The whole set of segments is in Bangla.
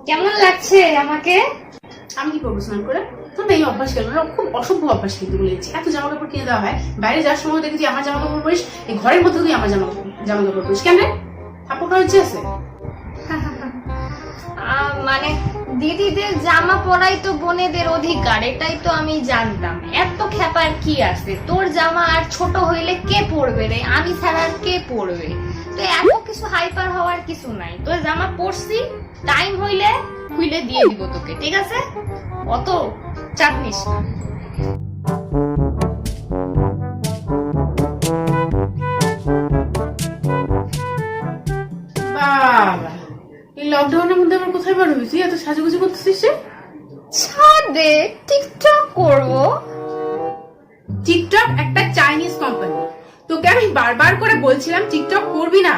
কেমন লাগছে আমাকে? আমি কি করবো স্নান করে? তোর এই অভ্যাস কেন? খুব অসভ্য অভ্যাস কিন্তু বলেছি। এত জামা কাপড় কিনে দেওয়া হয়, বাইরে যাওয়ার সময় দেখেছি আমার জামা কাপড় পরিস, এই ঘরের মধ্যে তুই আমার জামা কাপড় পরিস কেন রে? ঠাকুর হচ্ছে আছে মানে দিদিদের জামা পরাই তো বোনেদের অধিকার, এটাই তো আমি জানতাম। এত খেপার কি আছে? তোর জামা আর ছোট হইলে কে পরবে রে? আমি ছাড়া আর কে পরবে? তো এত কিছু হাইপার হওয়ার কিছু নাই। তোর জামা পরছি, টাইম হইলে খুলে দিয়ে দিব তোকে, ঠিক আছে? অত চাপ নিস না। বাবা, এই লকডাউনের মধ্যে আমার কোথায় বার হয়েছি? এত সাজুগুজু করতেছিস? ছাদে টিকটক করবো। টিকটক একটা চাইনিজ কোম্পানি, তোকে আমি বারবার করে বলছিলাম টিকটক করবি না।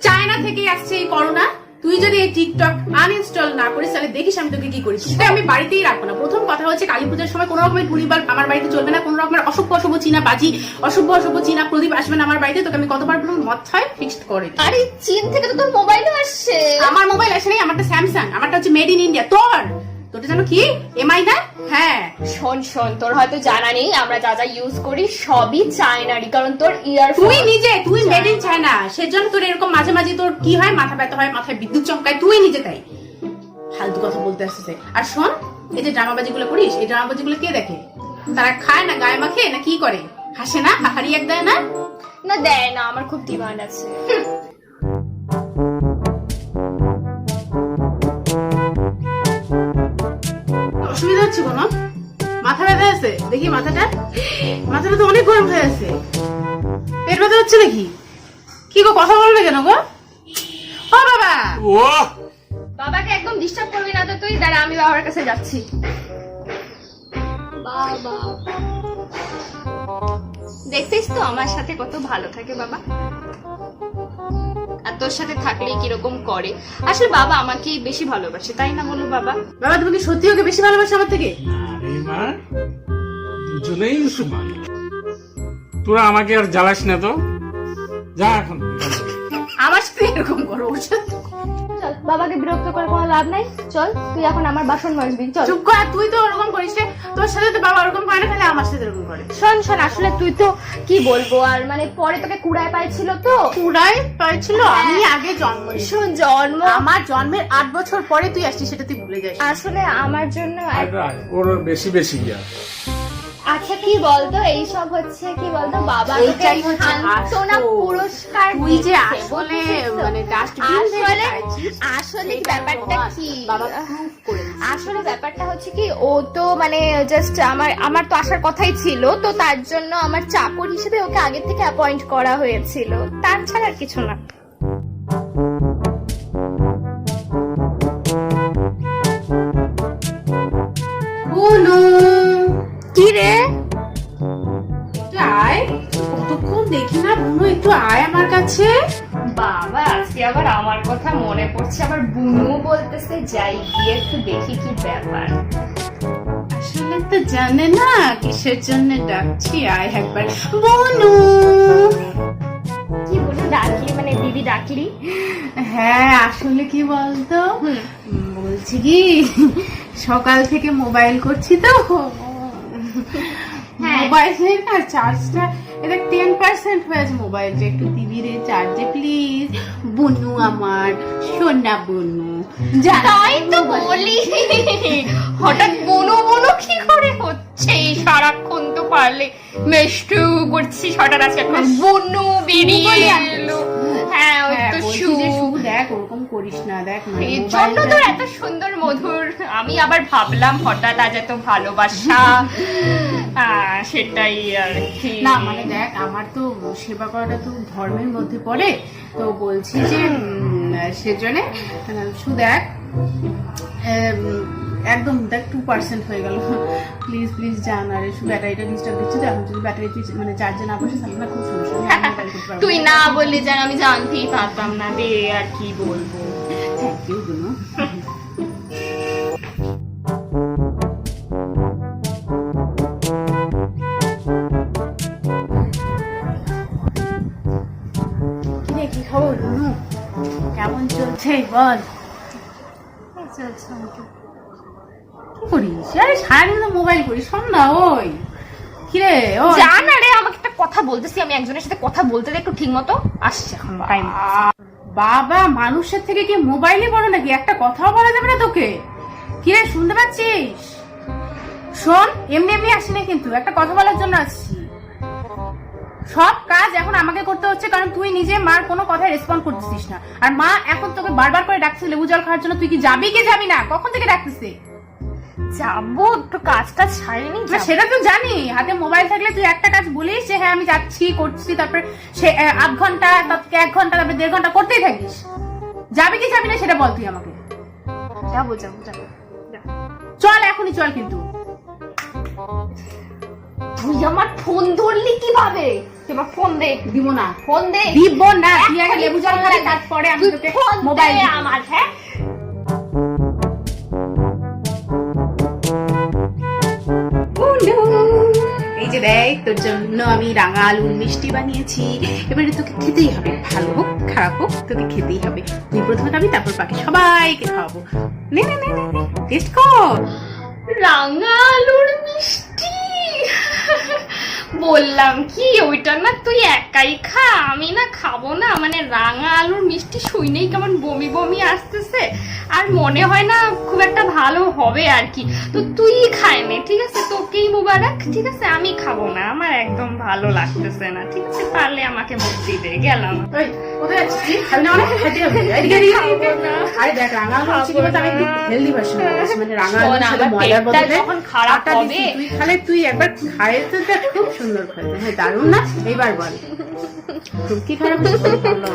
চায়না থেকে আসছে এই করোনা, তুই যদি এই টিকটক আনইনস্টল না করিস তাহলে দেখিস আমি তোকে কি করিস। সেটা আমি বাড়িতেই রাখবো না। প্রথম কথা হচ্ছে কালী পূজার সময় কোনো রকমের ঘুড়ি বাল্ব আমার বাড়িতে চলবে না। কোনো রকমের অসভ্য অসভ্য চীনা বাজি, অসভ্য অসভ্য চীনা প্রদীপ আসবে না আমার বাড়িতে। তোকে আমি কতবার বললাম মদ হয় ফিক্সড করে। আরে চীন থেকে তো তোর মোবাইলও আসছে। আমার মোবাইল আসে নাই, আমারটা স্যামসাং, আমারটা হচ্ছে মেড ইন ইন্ডিয়া। তোরটা জানো কি এমআই না? হ্যাঁ শোন শোন, তোর হয়তো জানা নেই আমরা যা যা ইউজ করি সবই চায়নারই, কারণ তোর ইয়ারফোন তুই মেড ইন চায়না, সেজন্য তোর এরকম মাঝে মাঝে তোর কি হয়, মাথা ব্যথা হয়, মাথায় বিদ্যুৎ চমকায়, তুই নিজে তাই ফালতু কথা বলতে আসছে। আর শোন, এই যে ড্রামাবাজি গুলো করিস, এই ড্রামাবাজি গুলো কে দেখে? তারা খায় না গায়ে মাখে না কি করে? হাসে না, হাহারি এক দেয় না? না দেয় না, আমার খুব ডিমান্ড আছে। অসুবিধা হচ্ছে কোনো? মাথা ব্যথা আছে দেখি, মাথাটা তো অনেক গরম হয়ে আছে। পেট ব্যথা হচ্ছে নাকি? কি গো, কথা বলবে কেন গো? ও বাবা, বাবাকে একদম ডিস্টার্ব করবি না তো তুই। দাঁড়া, আমি বাবার কাছে যাচ্ছি। বাবা দেখছিস তো আমার সাথে কত ভালো থাকে বাবা, আর তোর সাথে থাকলে কিরকম করে। আসলে বাবা আমাকেই বেশি ভালোবাসে, তাই না বলো বাবা? বাবা তুমি কি সত্যি ওকে বেশি ভালোবাসো আমার থেকে? আরে মা, দুজনেই সমান। তোরা আমাকে আর জ্বালাস না তো, যা এখন। আমার সাথে এরকম করো, ওর সাথে চল, বাবাকে বিরক্ত করে কোনো লাভ নাই। চল তুই এখন আমার বাসন মাজবি, চল। চুপ কর, তুই তো ওরকম করিস রে। তোর সাথে তো বাবা ওরকম করে না, তাহলে আমার সাথে এরকম করে। শোন শোন, আসলে তুই তো কি বলবো আর, মানে পরে তোকে কুড়ায় পাইছিল তো। কুড়াই পাইছিল? আমি আগে জন্ম শোন, জন্ম আমার জন্মের 8 বছর পরে তুই আসছিস, সেটা তুই ভুলে যাস। আসলে আমার জন্য ওর বেশি বেশি গিয়া। আচ্ছা কি বলতো, এইসব হচ্ছে কি বলতো বাবা এইটাই হচ্ছে সান্ত্বনা পুরস্কার তুই যে দিচ্ছে, আসলে বুঝছিস তো? মানে ডাস্টবিন আসলে ব্যাপারটা কি, বাবা প্রুফ করে আসলে ব্যাপারটা হচ্ছে কি, ও তো মানে জাস্ট আমার তো আসার কথাই ছিল, তো তার জন্য আমার চাকর হিসেবে ওকে আগে থেকে অ্যাপয়েন্ট করা হয়েছিল, তার ছাড়া আর কিছু না। বলো কি রে? একটু আয়, কতক্ষণ দেখি না বুনু, একটু আয় আমার কাছে। বাবা আজকে আবার আমার কথা মনে পড়ছে, আবার বুনু বলতেছে, যাই গিয়ে একটু দেখি কি ব্যাপার। আসলে তো জানে না কিসের জন্য ডাকছি, আয় একবার বনু। কি বলি, ডাকলি মানে দিদি ডাকলি? হ্যাঁ আসলে কি বলতো, বলছি কি সকাল থেকে মোবাইল করছি তো, মোবাইলের না চার্জটা এটা 10% হয়েছে। মোবাইলটা একটু দিবি রে চার্জে প্লিজ, বুনু আমার সোনা বুনু। তাই তো বলি, হঠাৎ বুনু বুনু কি করে হচ্ছে? সারাক্ষণ তো পারলে মেষ্টু করছিস, হঠাৎ আজকে এখন বুনু বেরিয়ে এলো। হ্যাঁ ওই তো দেখ ওরকম করিস না, দেখ এই জন্য তো এত সুন্দর মধুর। আমি আবার ভাবলাম হঠাৎ আজ এত ভালোবাসা, সেটাই আর কি। না মানে দেখ, আমার তো সেবা করাটা তো ধর্মের মধ্যে পড়ে, তো বলছি যে সেজন্য শুধু দেখ একদম দেখ 2% হয়ে গেল। প্লিজ প্লিজ জান, আরে শুধু ব্যাটারিটা ডিস্টার্ব দিচ্ছে তো, এখন যদি ব্যাটারি মানে চার্জে না বসে তাহলে না খুব সমস্যা। তুই না বললি যেন আমি জানতেই পারতাম না রে, আর কি বলবো। থ্যাংক ইউ বুনু। কি খবর বুনু, কেমন চলছে বল? আচ্ছা আচ্ছা কি করিস? আরে সারাদিন তো মোবাইল করিস, শোন না। ওই কিরে ও জানা রে, আমাকে একটা কথা বলতেছি, আমি একজনের সাথে কথা বলতে দে একটু ঠিক মতো। আসছে এখন টাইম। বাবা, মানুষের থেকে কি মোবাইলে বড় নাকি? একটা কথাও বলা যাবে না তোকে? কিরে শুনতে পাচ্ছিস? শোন, এমনি এমনি আসি না কিন্তু, একটা কথা বলার জন্য আসছি। সব কাজ এখন আমাকে করতে হচ্ছে, কারণ তুই নিজে মার কোনো কথায় রেসপন্ড করতেছিস না। আর মা এখন তোকে বারবার করে ডাকছে লেবু জল খাওয়ার জন্য, তুই কি যাবি কি যাবি না? কখন থেকে ডাকতেছে? যাবো, একটু কাজটা ছাড়েনি। না সেটা তো জানি, হাতে মোবাইল থাকলে তুই একটা কাজ বলিস যে হ্যাঁ আমি যাচ্ছি করছি, তারপর সে আধ ঘন্টা, তারপরে 1 ঘন্টা, তারপরে 1.5 ঘন্টা করতেই থাকিস। যাবি কি যাবি না সেটা বল তুই আমাকে। যাবো যাবো যাবো। চল এখনই চল কিন্তু। তুই আমার ফোন ধরলি কিভাবে? তুই আমার ফোন দে। দিব না, ফোন দে। দিব না। তুই আগে লেবু জল খাবি, তারপরে আমি তোকে মোবাইল দিব। আমার হ্যাঁ এই যে দেখ, তোর জন্য আমি রাঙা আলুর মিষ্টি বানিয়েছি। এবারে তোকে খেতেই হবে, ভালো হোক খারাপ হোক তোকে খেতেই হবে। তুই প্রথমে খাবি, তারপর বাকি সবাইকে খাওয়াবো। নে নে নে নে, টেস্ট কর। রাঙা আলুর মিষ্টি। বললাম কি ওইটা না তুই একাই খা, আমি না খাবো না। মানে রাঙা আলুর মিষ্টি শুনেই কেমন বমি বমি আসতেছে, আর মনে হয় না খুব একটা ভালো হবে আর কি। তো তুই খায় নে, ঠিক আছে? তোকেই মুবারক, ঠিক আছে? আমি খাবো না, আমার একদম ভালো লাগতেছে না, ঠিক আছে? পারলে আমাকে মুক্তি দে। গেলাম। ওই কোথায় যাচ্ছিস তুই? খাবি না? অনেক খেতে হবে। এদিকে এদিকে এদিকে। আরে দেখ, রাঙা আলু হচ্ছে কিন্তু আমি হেলদি ভার্সন বানাচ্ছি, মানে রাঙা আলুর সাথে ময়দার বদলে যখন খারাপ আটা হবে দিচ্ছি। তুই খালে, তুই একবার খায় তো দেখ, খুব সুন্দর খাইতে। হ্যাঁ দারুণ না? এইবার বল তোর কি খারাপ হচ্ছে? ভালো।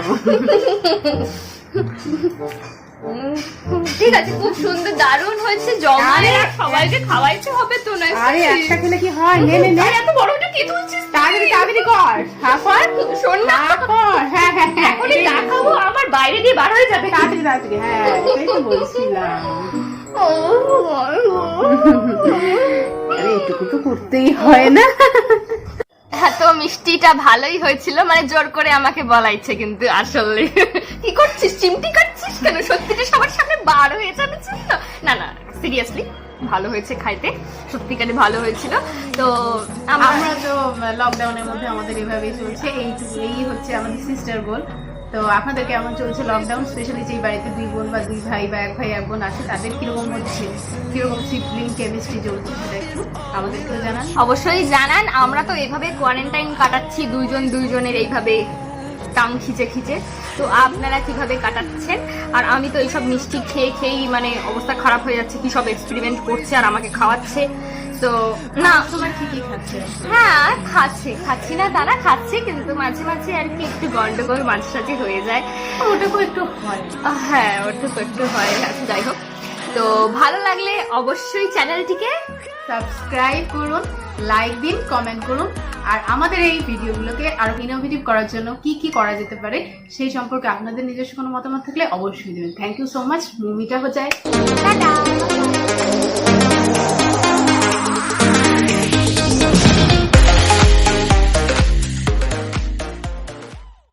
ঠিক আছে, খুব সুন্দর দারুণ হয়েছে। জমালে আর সবাইকে খাওয়াইতে হবে তো না? আরে একটা খেলে কি হয়? নে নে নে, এত বড়টা কি তুলছিস? তাড়াতাড়ি তাড়াতাড়ি কর। হ্যাঁ কর, শোন না, কর। হ্যাঁ হ্যাঁ হ্যাঁ, এখনই দেখাবো, আমার বাইরে দিয়ে বার হয়ে যাবে। তাড়াতাড়ি তাড়াতাড়ি। হ্যাঁ এটাই তো বলছিলাম। আরে এটুকু তো করতেই হয় না। হ্যাঁ, তো মিষ্টিটা ভালোই হয়েছিল, মানে জোর করে আমাকে বলাইছে কিন্তু আসলে। কি করছিস? চিমটি কাটছিস কেন? সত্যিটা সবার সামনে বার হয়ে যাবে তো? না না, সিরিয়াসলি ভালো হয়েছে খাইতে, সত্যিকারে ভালো হয়েছিল। তো আমরা তো লকডাউনের মধ্যে আমাদের এভাবেই চলছে। এই হচ্ছে আমাদের সিস্টার গোল। তো আপনাদের কেমন চলছে লকডাউন? স্পেশালি যেই বাড়িতে 2 বোন বা 2 ভাই বা 1 ভাই 1 বোন আছে, তাদের কিরকম হচ্ছে, কিরকম সিবলিং কেমিস্ট্রি চলছে সেটা একটু আমাদেরকেও জানান। অবশ্যই জানান। আমরা তো এভাবে কোয়ারেন্টাইন কাটাচ্ছি, দুইজনের এইভাবে টাং খিচে খিচে। তো আপনারা কিভাবে কাটাচ্ছেন? আর আমি তো এইসব মিষ্টি খেয়ে খেয়েই মানে অবস্থা খারাপ হয়ে যাচ্ছে। কি সব এক্সপেরিমেন্ট করছে আর আমাকে খাওয়াচ্ছে। তো না, তোমার ঠিকই খাচ্ছে। হ্যাঁ খাচ্ছি না তারা খাচ্ছে, কিন্তু মাঝে মাঝে আর কি একটু গন্ডগোল মাঝে সাঝে হয়ে যায়। ওটাও একটু হয়। হ্যাঁ ওটুকু একটু হয়। আচ্ছা যাই হোক, তো ভালো লাগলে অবশ্যই চ্যানেলটিকে সাবস্ক্রাইব করুন, লাইক দিন, কমেন্ট করুন। আর আমাদের এই ভিডিওগুলোকে আরো ইনোভেটিভ করার জন্য কি কি করা যেতে পারে সেই সম্পর্কে আপনাদের নিজস্ব কোনো মতামত থাকলে অবশ্যই দেবেন। Thank you so much. মুভিটা হয়ে যায়। টাটা।